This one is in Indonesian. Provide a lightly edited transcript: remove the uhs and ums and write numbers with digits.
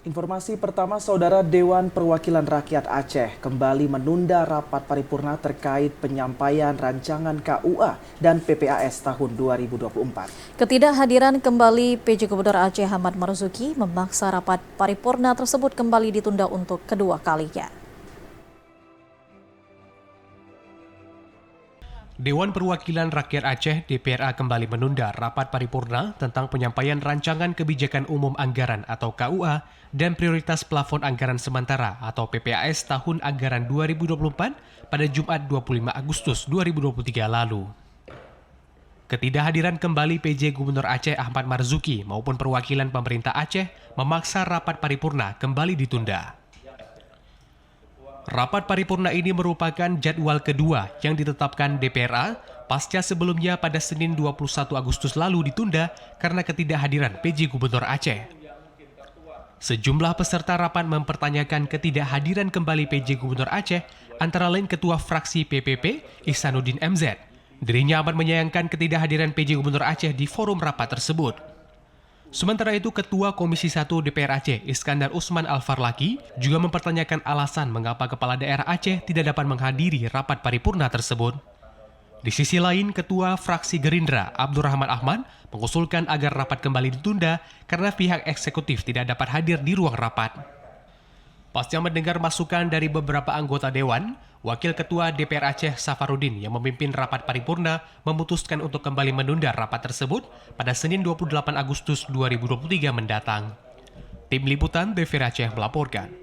Informasi pertama, Saudara Dewan Perwakilan Rakyat Aceh kembali menunda rapat paripurna terkait penyampaian rancangan KUA dan PPAS tahun 2024. Ketidakhadiran kembali PJ Gubernur Aceh Ahmad Marzuki memaksa rapat paripurna tersebut kembali ditunda untuk kedua kalinya. Dewan Perwakilan Rakyat Aceh (DPRA) kembali menunda rapat paripurna tentang penyampaian rancangan kebijakan umum anggaran atau KUA dan prioritas plafon anggaran sementara atau PPAS tahun anggaran 2024 pada Jumat 25 Agustus 2023 lalu. Ketidakhadiran kembali PJ Gubernur Aceh Ahmad Marzuki maupun perwakilan pemerintah Aceh memaksa rapat paripurna kembali ditunda. Rapat paripurna ini merupakan jadwal kedua yang ditetapkan DPRA pasca sebelumnya pada Senin 21 Agustus lalu ditunda karena ketidakhadiran PJ Gubernur Aceh. Sejumlah peserta rapat mempertanyakan ketidakhadiran kembali PJ Gubernur Aceh, antara lain Ketua Fraksi PPP Ihsanuddin MZ. Dirinya amat menyayangkan ketidakhadiran PJ Gubernur Aceh di forum rapat tersebut. Sementara itu, Ketua Komisi 1 DPR Aceh, Iskandar Usman Al-Farlaki, juga mempertanyakan alasan mengapa Kepala Daerah Aceh tidak dapat menghadiri rapat paripurna tersebut. Di sisi lain, Ketua Fraksi Gerindra, Abdurrahman Ahmad, mengusulkan agar rapat kembali ditunda karena pihak eksekutif tidak dapat hadir di ruang rapat. Pasca mendengar masukan dari beberapa anggota Dewan, Wakil Ketua DPR Aceh Safarudin yang memimpin rapat paripurna memutuskan untuk kembali menunda rapat tersebut pada Senin 28 Agustus 2023 mendatang. Tim Liputan TVRI Aceh melaporkan.